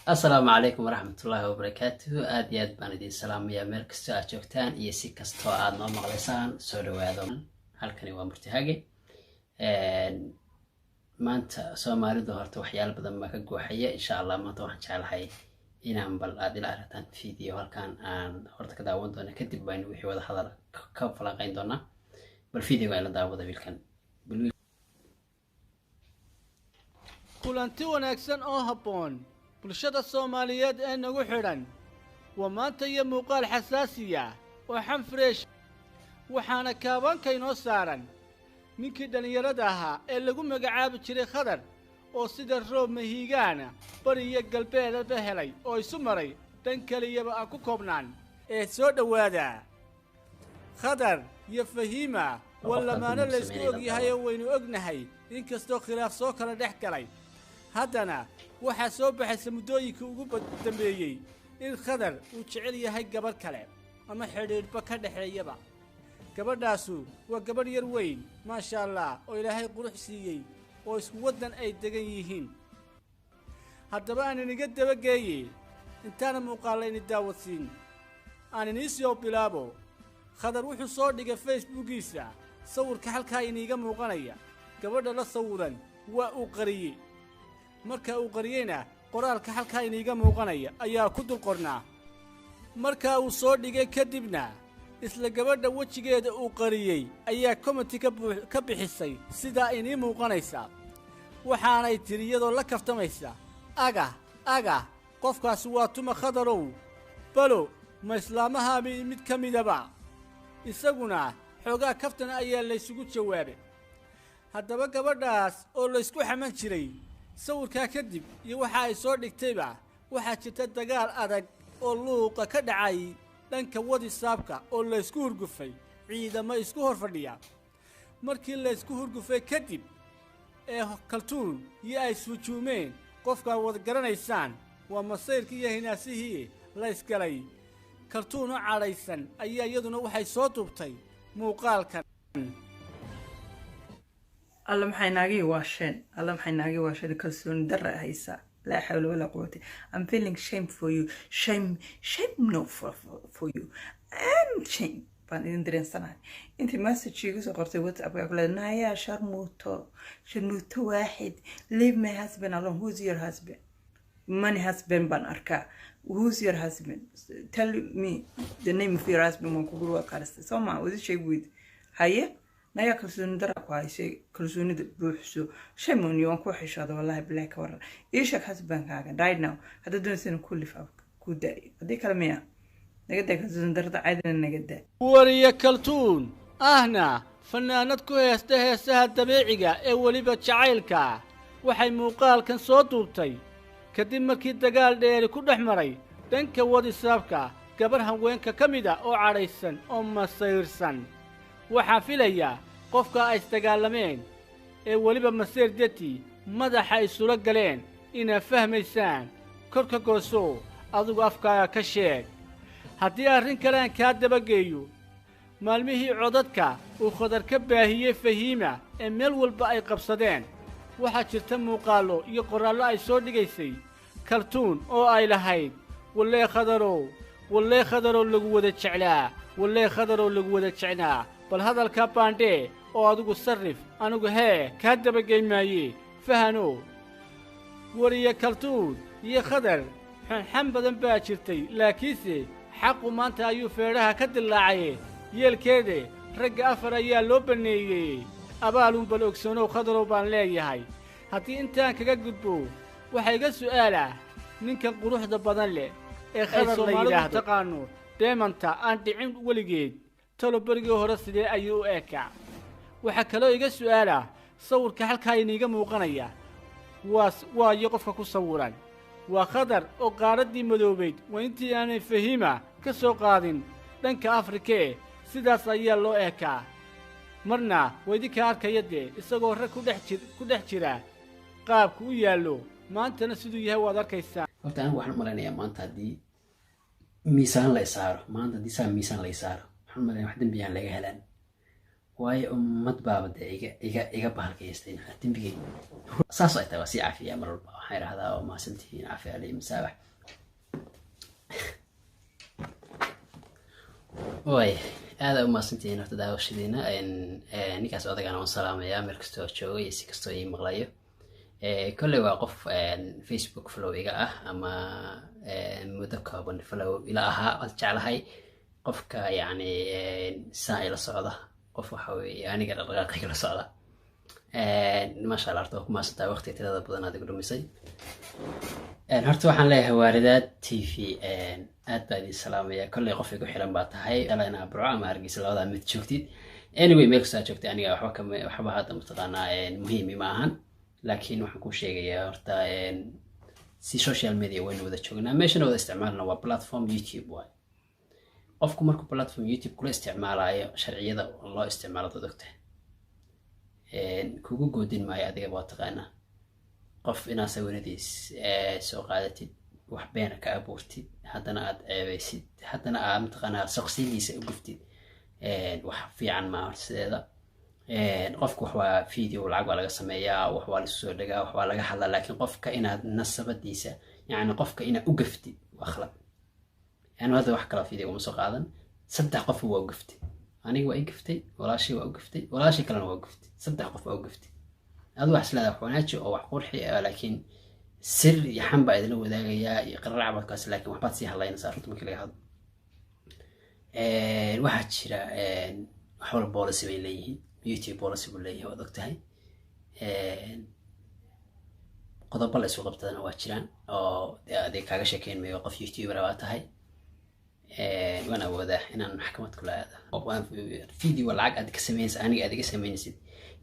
السلام عليكم ورحمة الله وبركاته. آد بان idin salaamaya meel kasta aad joogtaan iyo si kastoo aad noo maqlaysaan soo dhawaado. Halkani waa Murtihage. Maanta Soomaalidu horta waxyaalo badan ma ka gooxaya insha Allah maanta waxaan jeclahay inaan bal aad ila aragtaan video halkan aan horta ka daawan doono kadib baan wixii wada hadal ka falanqayn doonaa. Bal video ila daawada wiilkan. kulanti wanaagsan oo habboon bulshada Soomaaliyeed ee nagu xidhan waa maanta iyo muuqaal xasaasiya oo xan fresh waxaana kaabanka inoo saaran ninkii dhalinyarada ahaa ee lagu magacaabi jiray Khadar oo sida roob mahiigaana bariya galbeedba helay oo isu maray dan kaliyaba aan ku koobnaan ee soo dhawaada Khadar iyo Fahima wallamaana la isku ogyahay oo waynu ognahay inkastoo khilaaf soo kala dhex galay haddana waxaa soo baxay muddooyinkii ugu dambeeyay in Khadar uu jecel yahay gabadh kale ama xidhiidhba ka dhaxeeyaba gabadhaasu waa gabadh yar weyn maasha Allah oo Ilaahay qurux siiyay oo isku wadan ay degan yihiin haddaba aan iniga dabageeyay intaana muuqaalayni daawadsiin aan inii soo bilaabo Khadar wuxuu soo dhigay Facebookiisa sawirka halkaa iniga muuqanaya gabadha la sawiran waa uu qariyay marka uu qariyayna qoraalka halkaa iniga muuqanaya ayaa ku dul qornaa marka uu soo dhigay kadibna isla gabadha wajigeeda uu qariyay ayaa comment ka bixisay sida inii muuqanaysa waxaanay tiriyadoo la kaftamaysa aga qofkaas waa tuma Khadarow balo ma islaamaha mid kamidaba isaguna xogaa kaftan ayaa la isugu jawaabay haddaba gabadhaas oo la isku xaman jiray sawirka kadib iyo waxa ay soo dhigtayba waxa jirta dagaal adag oo luuqa ka dhacay dhanka WhatsApp-ka oo la isku hurgufay ciidamo isku hor fadhiya markii la isku hurgufay kadib ee kaltuun iyo ay sujuumeen qofka wada garanaysaan waa masayrkii iyo hinaasihii la isgalay kaltuun oo cadhaysan ayaa iyaduna waxay soo duubtay muuqaalkan الله محيناقي واشين الله محيناقي واشين كلسون درة هيسا لا حول ولا قوة. I'm feeling shame for you. Shame no for you and shame بان إندرين سنة أنت ما ستشيكو سقرتي واتساب يقول نايا شرموتو واحد leave my husband alone. Who's your husband? Money husband بان أركا. Who's your husband? Tell me the name of your husband من كبروا كارست سوما وذي شيء بود هاي نايا كلسون درا كويسة كلسون بوحسو شيء من يوم كوحش هذا والله بلاك ورا إيشك حسبان كاغن right now هذا دون سنة كل فاك كوداي هذي كلامية نقدر كلسون درا عادنا نقدر وريا كلتون أهنا فنانتكو هسته الدبيعية أولي بتشعيلكا وحي موقال كان صوتوبتي kadib markii dagaal dheer ku dhaxmaray danka WhatsApp-ka gabar haweenka kamida oo cadhaysan oo masayrsan waxa filaya qofka ay dagaalameen ee waliba masayrdeeti madaxa ay sura galeen ina fahmaysaan korka gooso adigu afkaaga ka sheeg haddii arrin kale aan ka dabageeyo maalmihii codadka uu Khadar ka baahiyay Fahima ee meel walba ay qabsadeen waxa jirta muuqaalo iyo qoraallo ay soo dhigaysay kaltuun oo ay lahayd wallahi Khadarow lagu wada jeclaa wallahi Khadarow lagu wada jeclaa bal hadalka baandhe oo adigu sarrif anigu ka dabageeymaayay fahano wariya kaltuun iyo Khadar xan badan baa jirtay laakiinse xaqu maanta ayuu feeraha ka dilaacay yeelkeede ragga afar ayaa loo baneeyay abaalun bal ogsoonow Khadarow baan leeyahay haddii intaan kaga gudbo waxa iga su'aala ninkan quruxda badan leh ee Khadar la yiraahdo taqaano deemanta aan dhicin waligeed talo barigii hore sidee ayuu eeka waxa kale iga su'aala sawirka halkaa iniga muuqanaya waa iyo qofka ku sawiran waa Khadar oo qaaradii madoobeed waa intii aanay Fahima ka soo qaadin dhanka Afrika sidaas ayaa loo eeka marna weydika arkayade isagoo rag ku dhex jira qaabku u yaalo maantana sidoo yahay waad arkaysaa horta aan waxaan maleynayaa maanta hadii miisaan la saaro maanta hadii saa miisaan la saaro waxaan maleynayaa wax dambiyan laga helaan waayo ummad baaba dee iga bahalkaystay dembigay saas ay tahay waa sii cafiya mar walba waxaan idhahdaa oo mahadsantihiin cafi alay masaabax way aada u mahadsantihiin horta daawashadiina ninkaas odagana waan salaamayaa meel kastoo jooga iyo si kastoo ii maqlayo kolley waa qof Facebook follow iga ah ama muddo kooban follow ila ahaa waan jeclahay qofka yacni saa ila socda qof waxa weeye aniga dhaqdhaqaaqayga la socda maasha allah horta waa ku mahadsantahay waqtiga tirada badan aad igu dhumisay horta waxaan leeyahay waalidaad TV aad baa idin salaamaya kolley qof igu xiran baa tahay alana burco ama hargeysa labadaa mid joogtid anyway meel kastaa joogtay aniga waxba hadda mataqaanaa muhiim ma ahan laakiin waxaan kuu sheegayaa horta si social media waynu wada joognaa meeshana wada isticmaalna waa platform YouTube waay qofku markuu platform YouTube kula isticmaalayo sharciyada loo isticmaalo dad ogtahay kugu goodin maayo adiga waa taqaanaa qof inaad sawiradiis soo qaadatid wax beena ka abuurtid haddana aad ceebaysid haddana aad mataqaanaa shaqsigiisa u guftid wax fiican maaha sideeda qofku wax waa video lacag waa laga sameeyaa wax waa la soo dhagaa wax waa laga hadlaa laakiin qofka inaad nasabadiisa yacni qofka inaad u gaftid waa khalad yani hadda wax kala video uma soo qaadan saddex qof waa u gaftay aniga waa i gaftay walaashii waa u gaftay walaashii kalena waa u gaftay saddex qof waa u gaftay adu wax isleedahay wax wanaaji oo wax qurxi laakiin sir iyo xan baa idila wadaagayaa iyo qararac badkaas laakiin waxbaad sii hadlaynaysaa runta markii laga hadlo waxaa jira wax walba policy bay leeyihiin YouTube policy buu leeyahay waad ogtahay qodobo la isu qabtadana waa jiraan oo adig kaaga sheekeyn mayo qof YouTuber baa tahay waan awoodaa inaan maxkamad kula aado video lacag aad ka sameynaysid aniga aad iga sameynaysid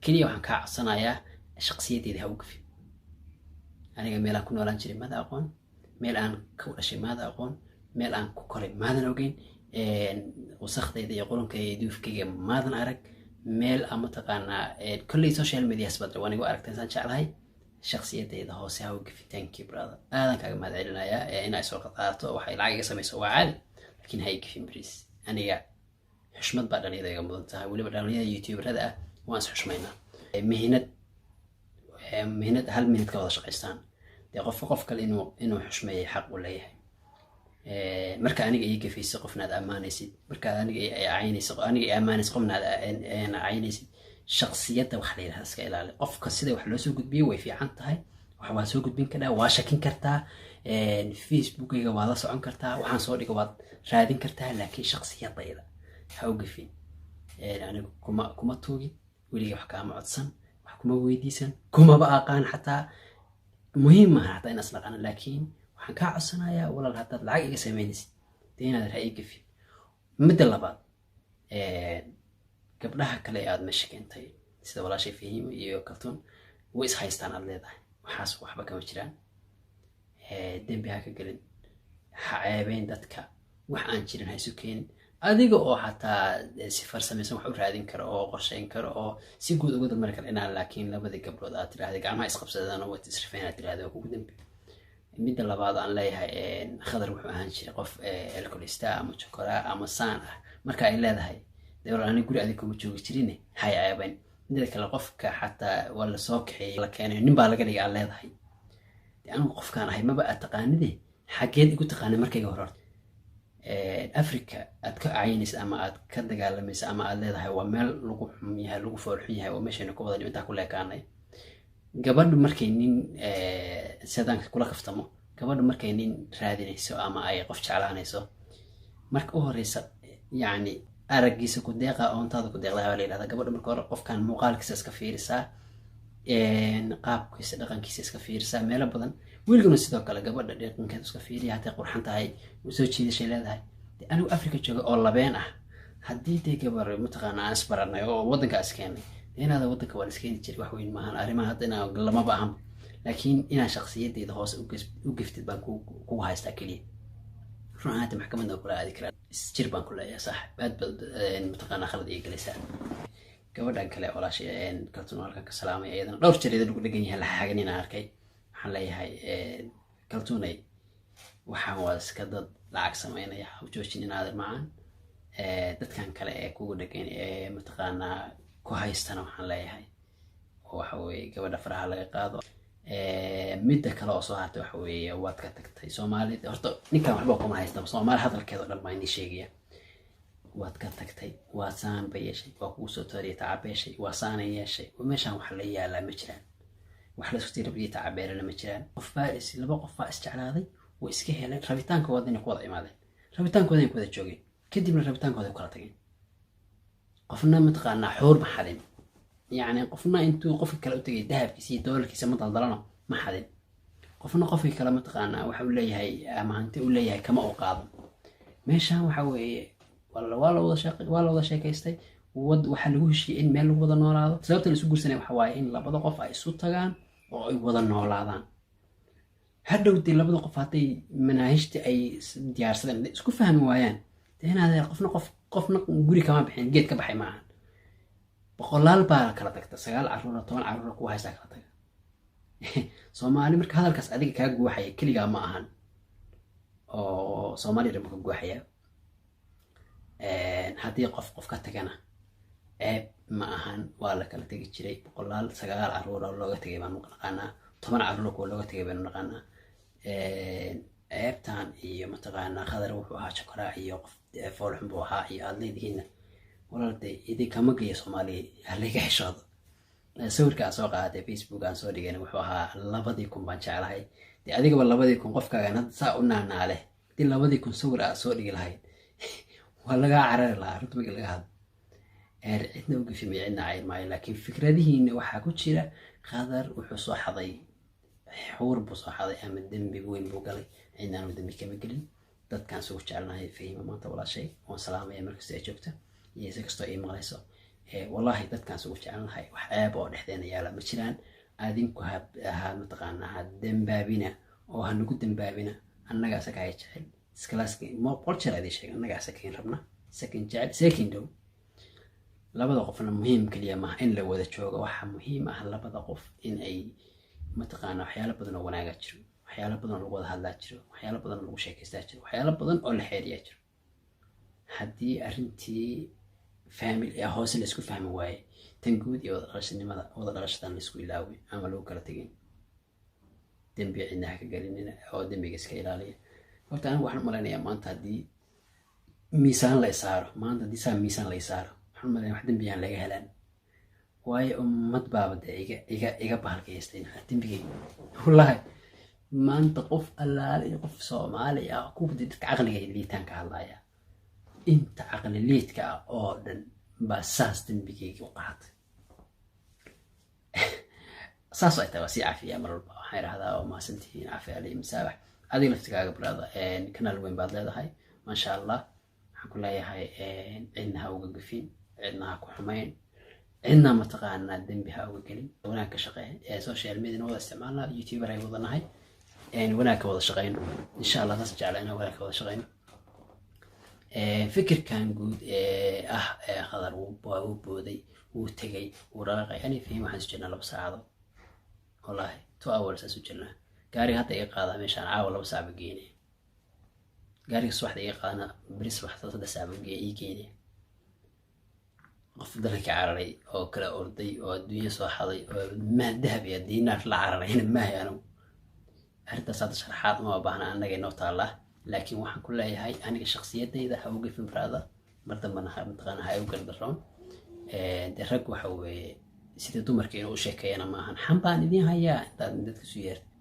keliya waxaan kaa codsanayaa shaqsiyadeeda ha u gafin aniga meel aan ku noolaan jiray maada aqoon meel aan ka dhashay maada aqoon meel aan ku koray maadan ogeyn wasakhdayda iyo qulunkayga iyo duufkayga maadan arag meel ama taqaanaa kolley social media hasbadra waan igu aragteen saan jeclahay shaqsiyadayda hoose ha u gafin thank you brother aadan kaaga mahad celinayaa inaa soo qaato waxay lacag iga samayso waa caadi laakiin ha i gafin please aniga xushmad baa dhalinyada iga mudan tahay weliba dhalinyada youtuberada ah waan is xushmaynaa mihnad hal minad ka wada shaqaystaan dee qof kale inuu xushmeeyay xaq u leeyahay marka aniga ii gafaysa qofnaad ammaanaysid marka aniga aniga ammaanaysid qofnaad caynaysid shaqsiyadda wax la yidhahda iska ilaali qofka sida wax loo soo gudbiyo way fiican tahay wax waa soo gudbin kartaa waa shakin kartaa facebookayga waa la socon kartaa waxaan soo dhiga waad raadin kartaa laakiin shaqsiyadayda ha u gafin anigu kuma tuugin weligii wax kaama codsan wax kuma weydiisan kumaba aqaan xataa muhiim maaha xataa inaas naqana laakiin waxaan kaa codsanayaa walaal haddaad lacag iga samaynaysid dee inaad ha ii gafin midda labaad gabdhaha kale aad meesha keentay sida walaashay Fahiima iyo Kaltuun way is haystaan aad leedahay waxaas waxba kama jiraan dembi ha ka gelin ha ceebeyn dadka wax aan jirin ha isu keenin adiga oo xataa si farsamaysan wax u raadin karo oo qorsheyn karo oo si guud ugu damari karo inaan laakiin labadii gabdhood aad tiraahday gacmaha isqabsadaan oo wad israfeen aad tiraahday kugu dambi midda labaad aan leeyahay khadar wuxuu ahaan jiray qof alcoholista ama chokora ama saan ah marka ay leedahay dawlad aniga guri adiga kuma joogi jirin hay ceebeyn midda kale qofka xataa waa la soo kaxeeyay la keenay nin baa laga dhigay aan leedahay anigu qofkaan ahay maba aad taqaanide xageed igu taqaanay markayga hore Africa aad ka caynaysa ama aad ka dagaalamaysa ama aad leedahay waa meel lagu xum yahay lagu foolxun yahay oo meeshayna ku wada intaa ku leekaanay gabadhu markay nin sidaanka kula kaftamo gabadhu markay nin raadinayso ama ay qof jeclaanayso marka u horeysa yacni aragiisa ku deeqa oontaada ku deeqdaa waa la yidhahdaa gabadhu marka hore qofkan muuqaalkiisa iska fiirisaa qaabkiisa dhaqankiisa iska fiirisaa meelo badan wiilkuna sidoo kale gabadha dhaqankeeda iska fiiriya haddii qurxan tahay soo jiidashay leedahay anigu Africa jooga oo labeen ah haddii dee gabar mataqaanaa aan isbaranay oo waddanka iskeenay inaada waddanka waa iskeeni jiray wax weyn maahan arrimaha hadda inaa lamaba ahan laakiin inaa shaqsiyadeeda hoose u giftid baan kugu haystaa keliya run ahaantii maxkamadda kula aadi karaa isjir baan ku leeyahay saaxib aad baad mataqaanaa khalad ii galaysaa gabadhan kale walaashay Kaltuun halkan ka salaamay iyadana dhowr jeer lagu dhagan yahay la xagan inaan arkay waxaan leeyahay Kaltuunay waxaan waa iska dad lacag sameynaya u joojin inaad macaan dadkan kale ee kugu dhagan mataqaanaa ku haystana waxaan leeyahay waxa weeye gabadha faraha laga qaado. midda kale oo soo hartay waxa weeye waad ka tagtay Soomaalida horta ninkan waxba kuma haysta Soomaali hadalkeeda dhan baa inii sheegaya. waad ka tagtay waa saan bayeshay waa kugu soo tooriyay tacabeeshay waa saan yeeshay meeshaan wax la yaalaa ma jiraan wax la isku tirabiyay tacabeerana ma jiraan qof baaris laba qof baa isjeclaaday way iska heleen rabitaankooda inay ku wada imaadeen rabitaankooda inay ku wada joogeen kadibna rabitaankooda kala tageen qofna mataqaanaa xoor ma xadin يعني qofna intuu qofka kale u tagay dahabkiisa iyo doolarkiisa ma daldalano ma xadin qofna qofka kale mataqaanaa waxa uu leeyahay ama hanti uu leeyahay kama u qaado meeshaan waxa weeye waa la wada sheekaystay waxa lagu heshiiyay in meel lagu wada noolaado sababta la isu guursanay waxa waaye in labada qof ay isu tagaan oo ay wada noolaadaan hadhowdii labada qof hadday manaahijta ay diyaarsadeen isku fahmi waayaan inaad qofna guri kama bixin geed ka baxay maaha boqolaal baa kala tagta 9 caruur 10 caruur ku haysta kala taga Soomaali marka hadalkaas adiga ka guuxaya kaliya ma ahan oo Soomaali raba ka guuxaya hadii qof ka tagana ma ahan waa la kala tagi jiray boqolaal 9 caruur oo looga tagay baan naqaanaa 10 caruur oo looga tagay baan naqaanaa eebtan iyo mataqaanaa qadar wuxuu ahaa chakra iyo qof foolxun buu ahaa iyo adleedihiina walaalday idin kama geeyo Soomaali haliga xishoodo sawirka soo qaaday Facebook aan soo dhigay wuxuu ahaa 2000 baan jeclahay adiga 2000 qofkaagan hadda saa u naanaale dii 2000 sawir aan soo dhigi lahayd waa laga carari lahaa runtii markii laga hadlo cidna ugu fimay cidna ay maayo laakiin fikradihiina waxa ku jira qadar wuxuu soo xaday xuur buu soo xaday ama dambi weyn buu galay cidna uu dambi kama gelin dadkan soo jeclahay fahimo maanta walaashay oo salaamaya markasta ay joogto yeesa kasto ay maqlayso wallahi dadkan soo jeclahay wax aab oo dhexdeena yaala ma jiraan adinku ha mataqaanaa dambaabina oo hanugu dambaabina annaga asaka ay jecel iskalaaskin ma qolchar ay sheeg annaga asaka rabna second dow labada qofna muhiim kaliya ma in la wada joogo waxa muhiim ah labada qof in ay mataqaanaa waxyaalo badan oo wanaaga jiro waxyaalo badan oo lagu wada hadlaa jiro waxyaalo badan oo lagu sheekaystaa jiro waxyaalo badan oo la xiriya jiro haddii arrintii family hoos la isku fahmi waaye tan guud iyo wada dhalashadan la isku ilaaway ama lagu kala tagin dambi cidna ka galinina oo dambiga iska ilaaliya horta anigu waxaan maleynayaa maanta haddii miisaan la saaro maanta haddii saa miisaan la saaro waxaan maleynayaa wax dambi aan laga helaan waayo ummad baabada iga bahalkaystay dambigay wallahi maanta qof allaale iyo qof Soomaali ah ku dadka aqliga liitaan ka hadlaya inta aqli liidka oo dhan ba saas dambigayga u qaatay saas ay tahay si caafiya mar walba waxay raahdaa oo ma santiin caafiya li masaabax adiga laftigaaga brada kanaal weyn baad leedahay ma sha Allah waxaan ku leeyahay cidna uga gafin cidna ku xumayn cidna mataqaanaa dambi ha uga gelin wanaag ka shaqeey social media wada isticmaalna youtuber ay wadanahay wanaag ka wada shaqeyn insha Allah taas jeclaan wanaag ka wada shaqeyn fikirkan guud qadar uu booday uu tagay uu raaqay ani fahim waxaan soo jirnaa 2 saacadood wallahi 2 hours soo jirnaa gaariga hadda iga qaada meeshaan caawa 2 saac geeyay gaariga subaxda iga qaadana bris waxta 3 saac geeyay qof dalka cararay oo kala orday oo adduunyo soo xaday oo ma dahab iyo diinaar la cararayna ma hayano arrintaas hadda sharaxaad ma baahna anaga inoo taala laakiin waxaan ku leeyahay aniga shakhsiyadayda ha uga fikrada mardambana ha mataqaanaa ha uga daroon rag waxa weeye sida dumarka inuu sheekeeyana ma ahan xambaan idin hayaa intaad dadka soo yeertay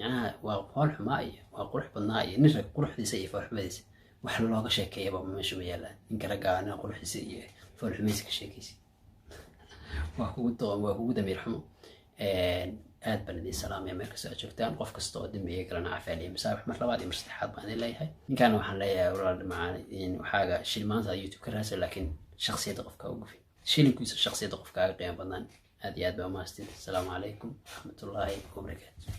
يعني وقول حماية وقول حبناية نرجع قول حديثية فرحميس وحلو لقى شيء كيبا مش ميلا إنك رجع أنا قول حديثية فرحميس كشيء كيس وهو دم يرحمه آد بلدي السلام يا مركز أشوفتان قف كستو دم يقرنا عفالي مسابح مرة بعد مرستحاب بعدين لا هاي إن كانوا حنلاقي أولاد معنا يعني وحاجة شيء ما زي يوتيوب كراسة لكن شخصية قف كوقفي شيء اللي كويس شخصية قف كاقيم بدن هذه آد بماستين السلام عليكم ورحمة الله وبركاته.